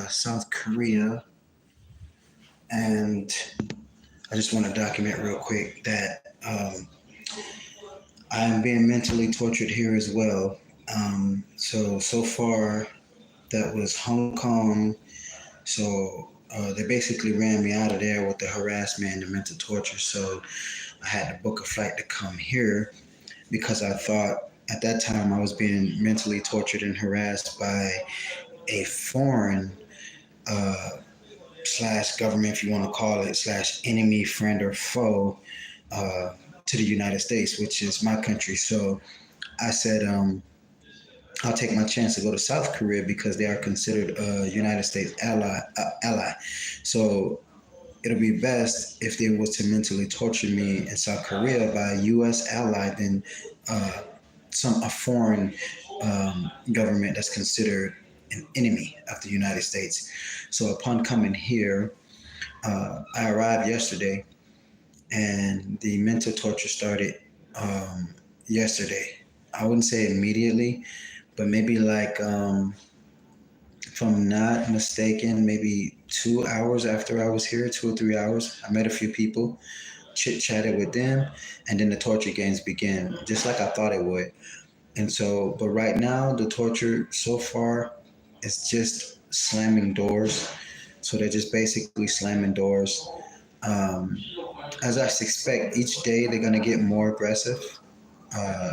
South Korea, and I just want to document real quick that I am being mentally tortured here as well. So far, that was Hong Kong. So they basically ran me out of there with the harassment and the mental torture. So I had to book a flight to come here because I thought at that time I was being mentally tortured and harassed by a foreign slash government, if you want to call it, slash enemy, friend, or foe uh, to the United States, which is my country. So I said, I'll take my chance to go to South Korea because they are considered a United States ally. So it'll be best if they was to mentally torture me in South Korea by a U.S. ally than uh, some a foreign government that's considered an enemy of the United States. So upon coming here, I arrived yesterday, and the mental torture started yesterday. I wouldn't say immediately, but maybe like if I'm not mistaken, maybe 2 hours after I was here, 2 or 3 hours. I met a few people, chit chatted with them, and then the torture games began, just like I thought it would. And so, but right now, the torture so far is just slamming doors. So they're just basically slamming doors. Um, as I suspect, each day they're gonna get more aggressive. Uh,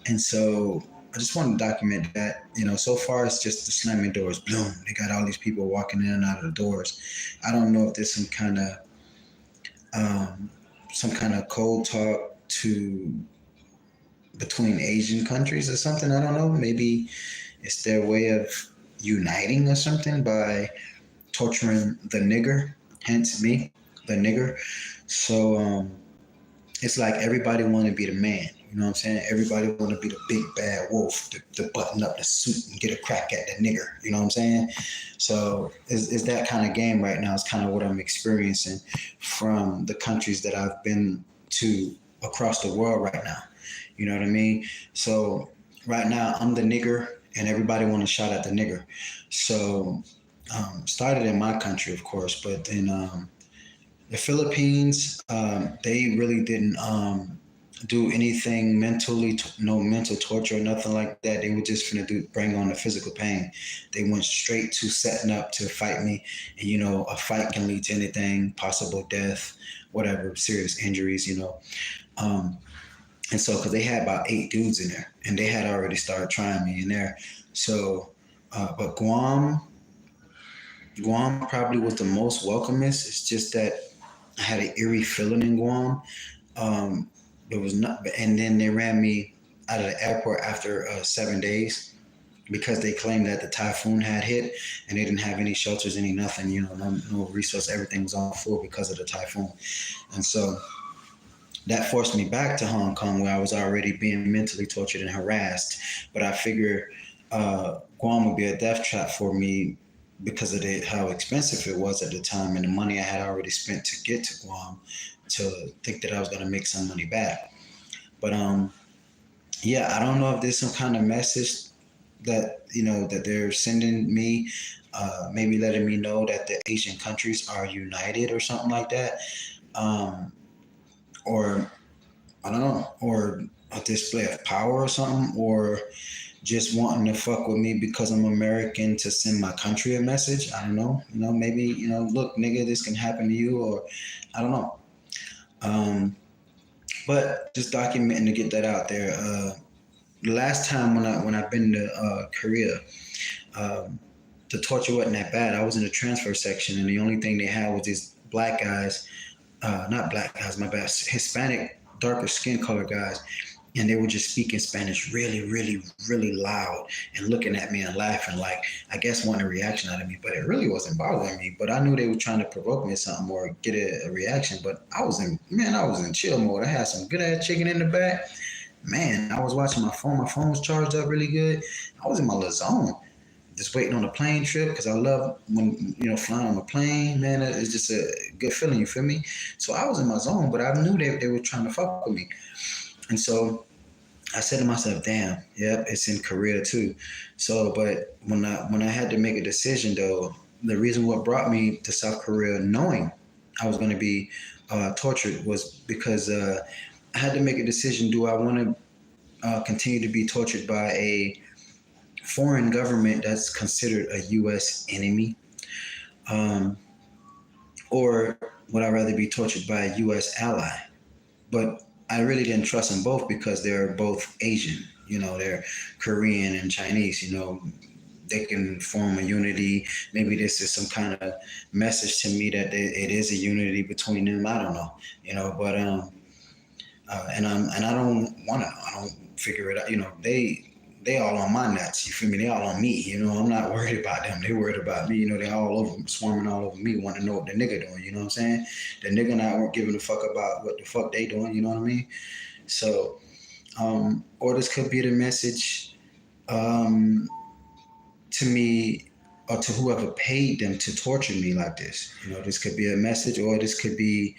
and so I just want to document that. So far it's just the slamming doors. Boom! They got all these people walking in and out of the doors. I don't know if there's um, some kind of cold talk to between Asian countries or something. I don't know. Maybe it's their way of uniting or something by torturing the nigger, hence me, the nigger. So it's like everybody want to be the man. You know what I'm saying? Everybody want to be the big bad wolf, the button up the suit and get a crack at the nigger. You know what I'm saying? So it's that kind of game right now. It's kind of what I'm experiencing from the countries that I've been to across the world right now. You know what I mean? So right now I'm the nigger, and everybody want to shout at the nigger. So started in my country, of course, but then the Philippines, they really didn't do anything mentally, no mental torture or nothing like that. They were just finna bring on the physical pain. They went straight to setting up to fight me, and a fight can lead to anything, possible death, whatever, serious injuries. Um, and so because they had about 8 dudes in there, and they had already started trying me in there. So, but Guam probably was the most welcomest. It's just that I had an eerie feeling in Guam. Um, there was not, and then they ran me out of the airport after 7 days because they claimed that the typhoon had hit and they didn't have any shelters, any nothing, no resource. Everything was on full because of the typhoon, and so that forced me back to Hong Kong where I was already being mentally tortured and harassed. But I figured Guam would be a death trap for me because of how expensive it was at the time and the money I had already spent to get to Guam to think that I was going to make some money back. But yeah, I don't know if there's some kind of message that they're sending me, maybe letting me know that the Asian countries are united or something like that. Um, or I don't know, or a display of power or something, or just wanting to fuck with me because I'm American to send my country a message. I don't know. Maybe, look, nigga, this can happen to you, or I don't know. Um, but just documenting to get that out there. The last time when I've been to Korea, um, the torture wasn't that bad. I was in the transfer section, and the only thing they had was these black guys, not black guys, my bad, Hispanic, darker skin color guys, and they were just speaking Spanish really, really, really loud and looking at me and laughing, like I guess wanting a reaction out of me, but it really wasn't bothering me. But I knew they were trying to provoke me or something or get a reaction. But I was in chill mode. I had some good ass chicken in the back. Man, I was watching my phone. My phone was charged up really good. I was in my little zone, just waiting on a plane trip because I love when flying on a plane. Man, it's just a good feeling. You feel me? So I was in my zone, but I knew they were trying to fuck with me, and so I said to myself, "Damn, yep, it's in Korea too." So, but when I had to make a decision though, the reason what brought me to South Korea, knowing I was going to be tortured, was because I had to make a decision. Do I want to continue to be tortured by a foreign government that's considered a U.S. enemy, um, or would I rather be tortured by a U.S. ally? But I really didn't trust them both because they're both Asian. They're Korean and Chinese. They can form a unity. Maybe this is some kind of message to me that it is a unity between them. I don't know. But and I don't want to know. I don't figure it out. They all on my nuts. You feel me? They all on me. I'm not worried about them. They worried about me. They all over, swarming all over me, want to know what the nigga doing. You know what I'm saying? The nigga not giving a fuck about what the fuck they doing. You know what I mean? So, or this could be the message to me or to whoever paid them to torture me like this. This could be a message, or this could be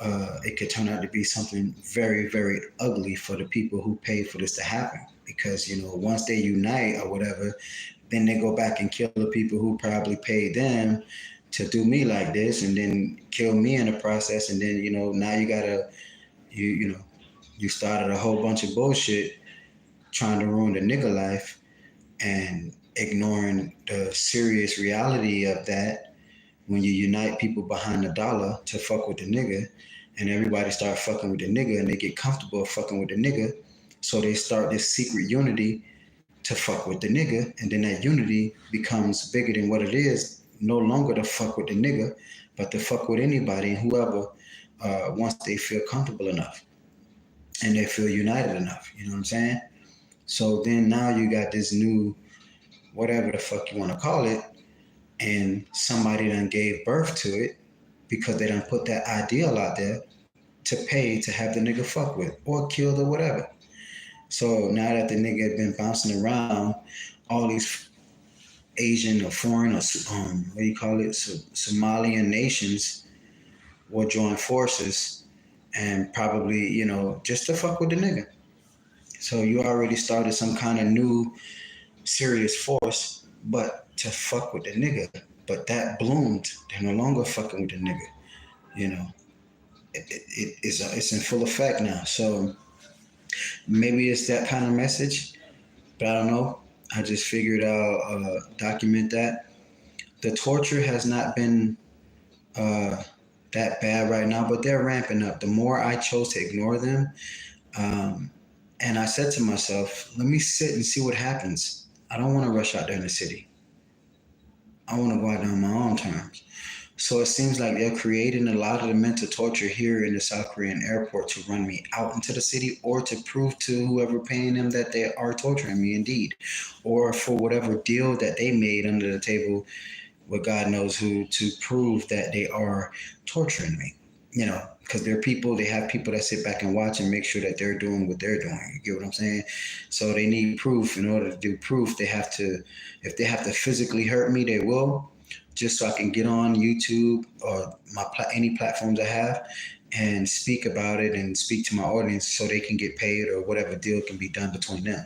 it could turn out to be something very, very ugly for the people who paid for this to happen. Because once they unite or whatever, then they go back and kill the people who probably paid them to do me like this, and then kill me in the process. And then now you gotta you started a whole bunch of bullshit trying to ruin the nigga life and ignoring the serious reality of that when you unite people behind the dollar to fuck with the nigga, and everybody start fucking with the nigga and they get comfortable fucking with the nigga. So they start this secret unity to fuck with the nigga, and then that unity becomes bigger than what it is, no longer to fuck with the nigga, but to fuck with anybody and whoever once they feel comfortable enough and they feel united enough. You know what I'm saying? So then now you got this new, whatever the fuck you want to call it, and somebody done gave birth to it because they done put that ideal out there to pay to have the nigga fuck with or killed or whatever. So now that the nigga had been bouncing around, all these Asian or foreign or what do you call it, Somalian nations will join forces and probably just to fuck with the nigga. So you already started some kind of new serious force, but to fuck with the nigga. But that bloomed. They're no longer fucking with the nigga. It's in full effect now. So maybe it's that kind of message, but I don't know. I just figured I'll document that. The torture has not been that bad right now, but they're ramping up. The more I chose to ignore them, and I said to myself, let me sit and see what happens. I don't want to rush out there in the city. I want to go out there on my own terms. So it seems like they're creating a lot of the mental torture here in the South Korean airport to run me out into the city, or to prove to whoever paying them that they are torturing me indeed, or for whatever deal that they made under the table with God knows who to prove that they are torturing me. Because they have people that sit back and watch and make sure that they're doing what they're doing. You get what I'm saying? So they need proof. In order to do proof, if they have to physically hurt me, they will, just so I can get on YouTube or any platforms I have and speak about it and speak to my audience so they can get paid, or whatever deal can be done between them,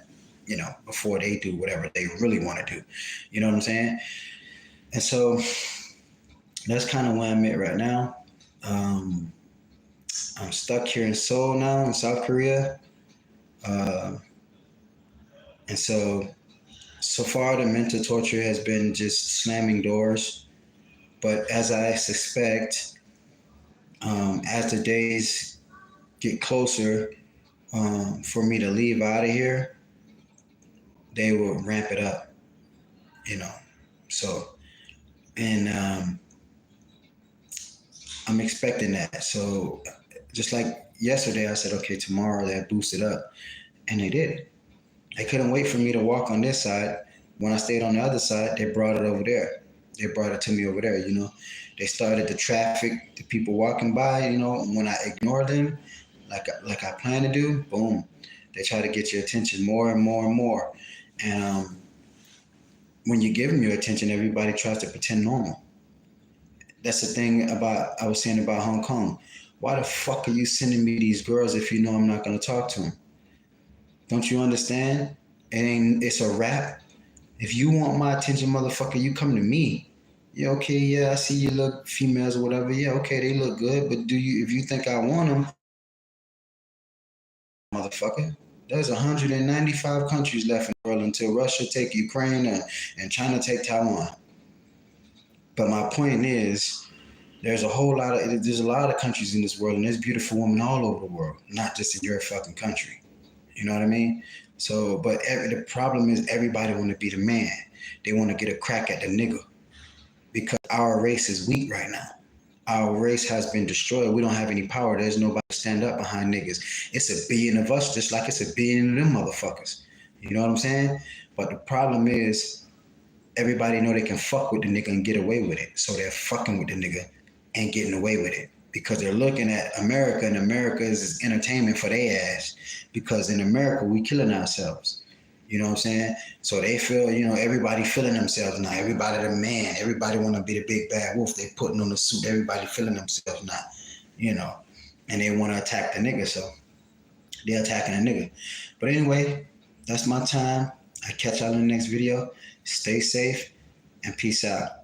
before they do whatever they really want to do. You know what I'm saying? And so that's kind of where I'm at right now. I'm stuck here in Seoul now, in South Korea. And so far the mental torture has been just slamming doors. But as I suspect, as the days get closer for me to leave out of here, they will ramp it up, So, and I'm expecting that. So just like yesterday, I said, okay, tomorrow they'll boost it up. And they did. They couldn't wait for me to walk on this side. When I stayed on the other side, they brought it over there. They brought it to me over there, They started the traffic, the people walking by, when I ignore them, like I plan to do, boom. They try to get your attention more and more and more. And when you give them your attention, everybody tries to pretend normal. That's the thing I was saying about Hong Kong. Why the fuck are you sending me these girls if you know I'm not going to talk to them? Don't you understand? It's a wrap. If you want my attention, motherfucker, you come to me. Yeah, okay, yeah, I see you look females or whatever. Yeah, okay, they look good, but if you think I want them, motherfucker, there's 195 countries left in the world until Russia take Ukraine and China take Taiwan. But my point is, there's a lot of countries in this world, and there's beautiful women all over the world, not just in your fucking country. You know what I mean? So, but the problem is everybody want to be the man. They want to get a crack at the nigga because our race is weak right now. Our race has been destroyed. We don't have any power. There's nobody to stand up behind niggas. It's a billion of us, just like it's a billion of them motherfuckers. You know what I'm saying? But the problem is everybody know they can fuck with the nigga and get away with it. So they're fucking with the nigga and getting away with it because they're looking at America, and America is entertainment for their ass because in America we killing ourselves. You know what I'm saying? So they feel, everybody feeling themselves now. Everybody the man. Everybody want to be the big bad wolf. They putting on the suit. Everybody feeling themselves now. You know, and they want to attack the nigga. So they're attacking the nigga. But anyway, that's my time. I catch y'all in the next video. Stay safe and peace out.